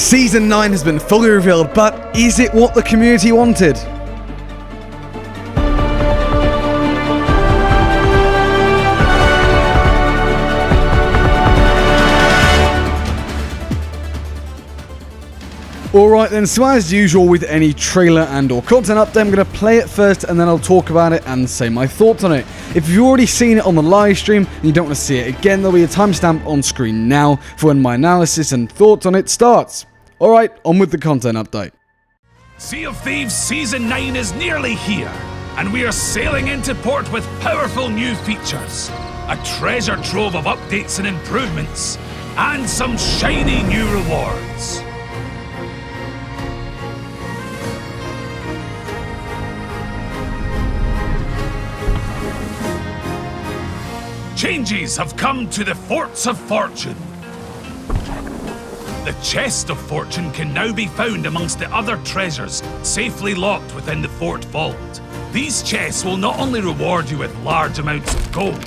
Season 9 has been fully revealed, but is it what the community wanted? Alright then, so as usual with any trailer and or content update, I'm going to play it first and then I'll talk about it and say my thoughts on it. If you've already seen it on the live stream and you don't want to see it again, there'll be a timestamp on screen now for when my analysis and thoughts on it starts. Alright, on with the content update. Sea of Thieves Season 9 is nearly here, and we are sailing into port with powerful new features, a treasure trove of updates and improvements, and some shiny new rewards. Changes have come to the Forts of Fortune. The Chest of Fortune can now be found amongst the other treasures safely locked within the fort vault. These chests will not only reward you with large amounts of gold,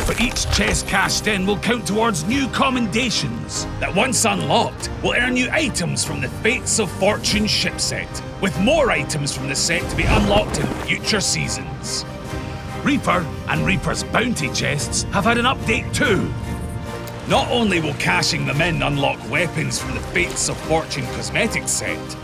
but each chest cashed in will count towards new commendations that once unlocked will earn you items from the Fates of Fortune ship set, with more items from the set to be unlocked in future seasons. Reaper and Reaper's bounty chests have had an update too. Not only will cashing them in unlock weapons from the Fates of Fortune cosmetics set,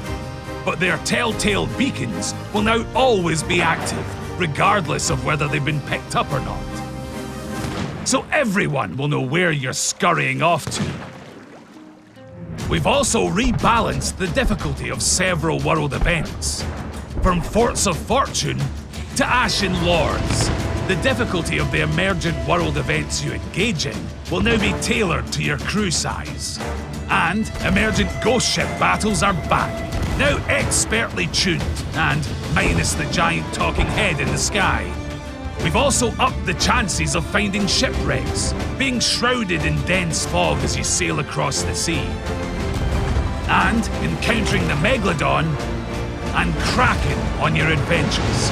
but their telltale beacons will now always be active, regardless of whether they've been picked up or not. So everyone will know where you're scurrying off to. We've also rebalanced the difficulty of several world events, from Forts of Fortune to Ashen Lords. The difficulty of the emergent world events you engage in will now be tailored to your crew size. And emergent ghost ship battles are back, now expertly tuned, and minus the giant talking head in the sky. We've also upped the chances of finding shipwrecks, being shrouded in dense fog as you sail across the sea. And encountering the Megalodon and Kraken on your adventures.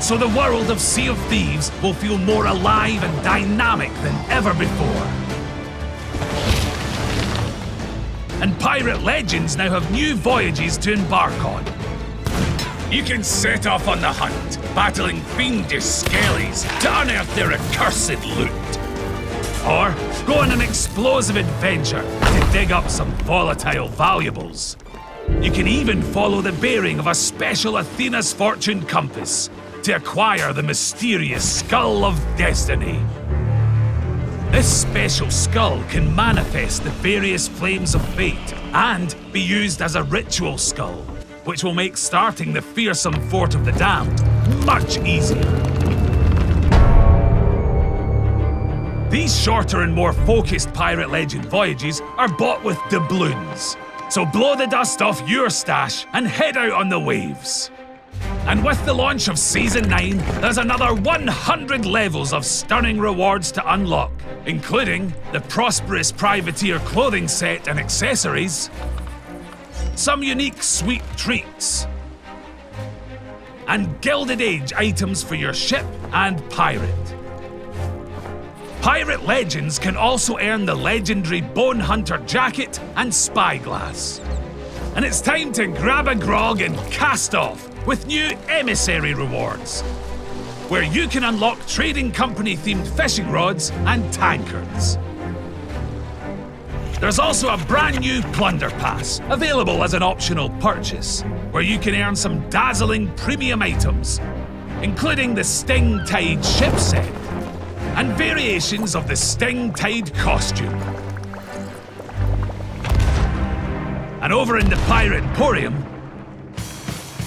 So the world of Sea of Thieves will feel more alive and dynamic than ever before. And Pirate Legends now have new voyages to embark on. You can set off on the hunt, battling fiendish skellies to unearth their accursed loot. Or go on an explosive adventure to dig up some volatile valuables. You can even follow the bearing of a special Athena's Fortune compass to acquire the mysterious Skull of Destiny. This special skull can manifest the various flames of fate and be used as a ritual skull, which will make starting the fearsome Fort of the Damned much easier. These shorter and more focused Pirate Legend voyages are bought with doubloons, so blow the dust off your stash and head out on the waves. And with the launch of Season 9, there's another 100 levels of stunning rewards to unlock, including the Prosperous Privateer clothing set and accessories, some unique sweet treats, and Gilded Age items for your ship and pirate. Pirate Legends can also earn the legendary Bone Hunter jacket and spyglass. And it's time to grab a grog and cast off with new Emissary rewards, where you can unlock trading company-themed fishing rods and tankards. There's also a brand new Plunder Pass, available as an optional purchase, where you can earn some dazzling premium items, including the Sting Tide ship set, and variations of the Sting Tide costume. And over in the Pirate Emporium,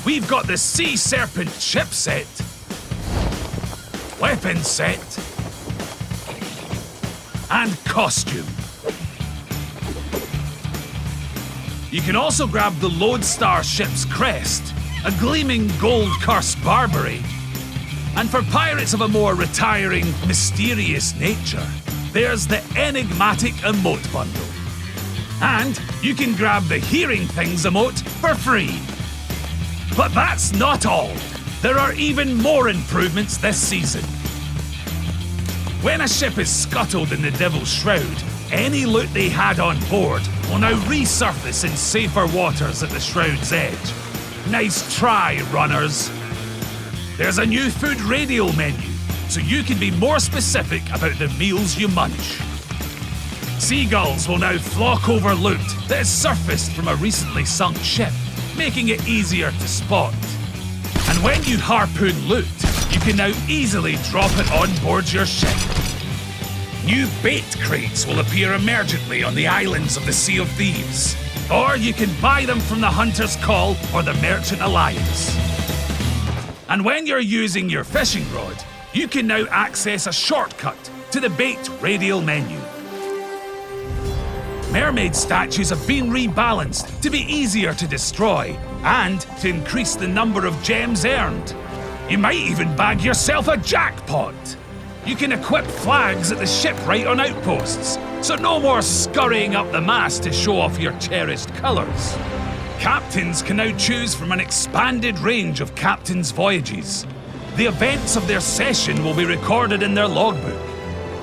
we've got the Sea Serpent ship set, weapon set, and costume. You can also grab the Lodestar ship's crest, a gleaming gold-cursed Barbary. And for pirates of a more retiring, mysterious nature, there's the enigmatic emote bundle. And you can grab the Hearing Things emote for free. But that's not all. There are even more improvements this season. When a ship is scuttled in the Devil's Shroud, any loot they had on board will now resurface in safer waters at the Shroud's edge. Nice try, runners. There's a new food radial menu, so you can be more specific about the meals you munch. Seagulls will now flock over loot that has surfaced from a recently sunk ship, making it easier to spot. And when you harpoon loot, you can now easily drop it on board your ship. New bait crates will appear emergently on the islands of the Sea of Thieves, or you can buy them from the Hunter's Call or the Merchant Alliance. And when you're using your fishing rod, you can now access a shortcut to the bait radial menu. Mermaid statues have been rebalanced to be easier to destroy and to increase the number of gems earned. You might even bag yourself a jackpot. You can equip flags at the shipwright on outposts, so no more scurrying up the mast to show off your cherished colours. Captains can now choose from an expanded range of captains' voyages. The events of their session will be recorded in their logbook,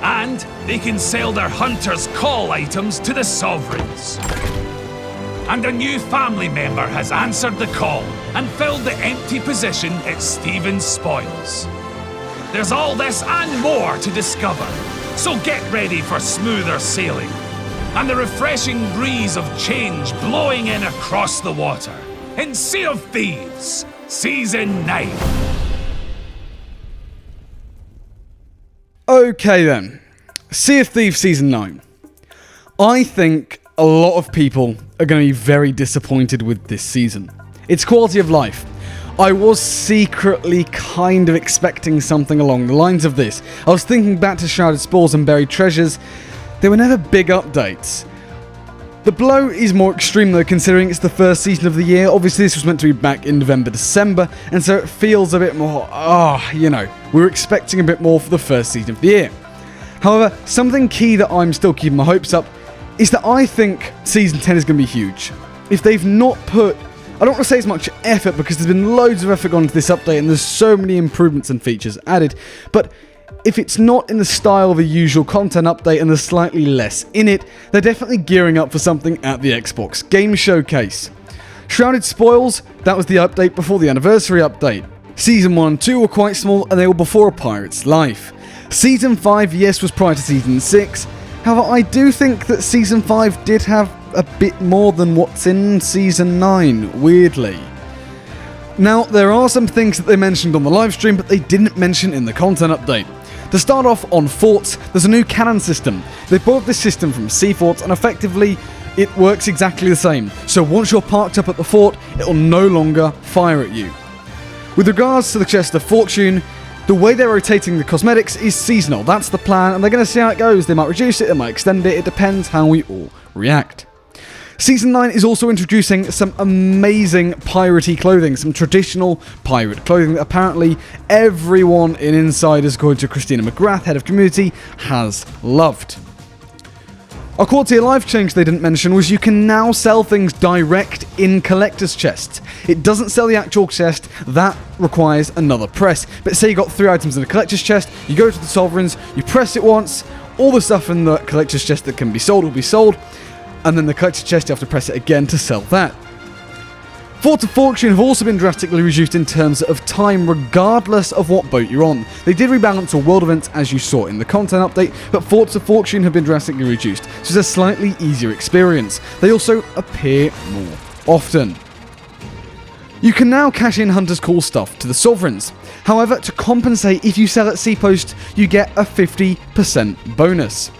and they can sell their Hunter's Call items to the Sovereigns. And a new family member has answered the call and filled the empty position at Stephen's Spoils. There's all this and more to discover, so get ready for smoother sailing and the refreshing breeze of change blowing in across the water in Sea of Thieves, Season 9. Okay then, Sea of Thieves Season 9. I think a lot of people are going to be very disappointed with this season. It's quality of life. I was secretly kind of expecting something along the lines of this. I was thinking back to Shrouded Spores and Buried Treasures. They were never big updates. The blow is more extreme though, considering it's the first season of the year. Obviously this was meant to be back in November, December, and so it feels a bit more, we were expecting a bit more for the first season of the year. However, something key that I'm still keeping my hopes up is that I think Season 10 is going to be huge. If they've not put, I don't want to say as much effort because there's been loads of effort gone into this update and there's so many improvements and features added, but if it's not in the style of a usual content update and there's slightly less in it, they're definitely gearing up for something at the Xbox Game Showcase. Shrouded Spoils, that was the update before the anniversary update. Season 1 and 2 were quite small and they were before A Pirate's Life. Season 5, yes, was prior to Season 6. However, I do think that Season 5 did have a bit more than what's in Season 9, weirdly. Now, there are some things that they mentioned on the livestream, but they didn't mention in the content update. To start off, on forts, there's a new cannon system. They bought this system from Sea Forts, and effectively, it works exactly the same. So once you're parked up at the fort, it will no longer fire at you. With regards to the Chest of Fortune, the way they're rotating the cosmetics is seasonal. That's the plan, and they're going to see how it goes. They might reduce it, they might extend it. It depends how we all react. Season 9 is also introducing some amazing piratey clothing, some traditional pirate clothing that apparently everyone in Insiders, according to Christina McGrath, head of community, has loved. A quality of life change they didn't mention was you can now sell things direct in collector's chests. It doesn't sell the actual chest, that requires another press. But say you got 3 items in a collector's chest, you go to the Sovereigns, you press it once, all the stuff in the collector's chest that can be sold will be sold, and then the collector's chest you have to press it again to sell that. Forts of Fortune have also been drastically reduced in terms of time regardless of what boat you're on. They did rebalance all world events as you saw in the content update, but Forts of Fortune have been drastically reduced, so it's a slightly easier experience. They also appear more often. You can now cash in Hunter's Call stuff to the Sovereigns. However, to compensate, if you sell at Seapost, you get a 50% bonus.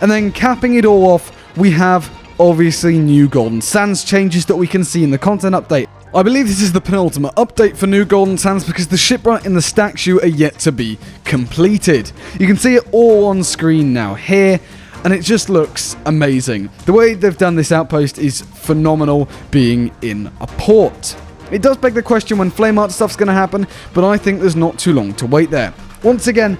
And then capping it all off, we have obviously new Golden Sands changes that we can see in the content update. I believe this is the penultimate update for new Golden Sands because the shipwright and the statue are yet to be completed. You can see it all on screen now here, and it just looks amazing. The way they've done this outpost is phenomenal, being in a port. It does beg the question when flame art stuff's going to happen, but I think there's not too long to wait there. Once again,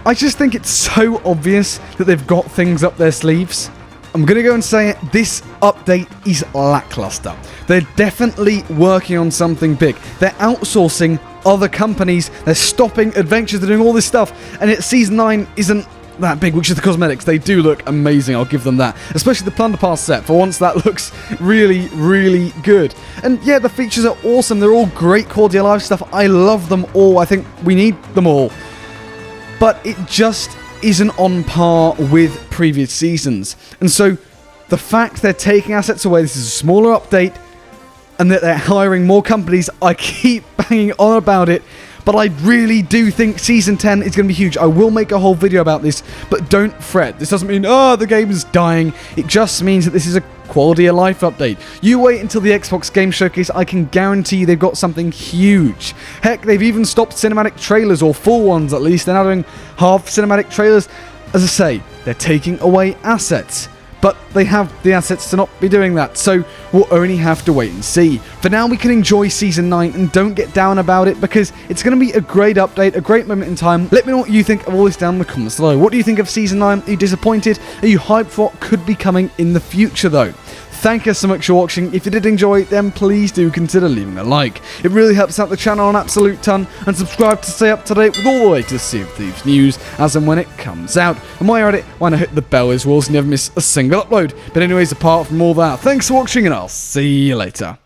I just think it's so obvious that they've got things up their sleeves. I'm going to go and say it, this update is lackluster. They're definitely working on something big. They're outsourcing other companies, they're stopping adventures, they're doing all this stuff, and yet Season 9 isn't that big, which is the cosmetics. They do look amazing, I'll give them that. Especially the Plunder Pass set. For once, that looks really, really good. And yeah, the features are awesome. They're all great quality of life stuff. I love them all. I think we need them all. But it just isn't on par with previous seasons. And so the fact they're taking assets away, this is a smaller update, and that they're hiring more companies, I keep banging on about it, but I really do think Season 10 is going to be huge. I will make a whole video about this, but don't fret. This doesn't mean, oh, the game is dying. It just means that this is a quality of life update. You wait until the Xbox Game Showcase, I can guarantee you they've got something huge. Heck, they've even stopped cinematic trailers, or full ones at least. They're now doing half cinematic trailers. As I say, they're taking away assets. But they have the assets to not be doing that, so we'll only have to wait and see. For now, we can enjoy Season 9 and don't get down about it, because it's going to be a great update, a great moment in time. Let me know what you think of all this down in the comments below. What do you think of Season 9? Are you disappointed? Are you hyped for what could be coming in the future, though? Thank you so much for watching. If you did enjoy it, then please do consider leaving a like. It really helps out the channel an absolute ton, and subscribe to stay up to date with all the latest Sea of Thieves news as and when it comes out. And while you're at it, why not hit the bell as well so you never miss a single upload. But anyways, apart from all that, thanks for watching, and I'll see you later.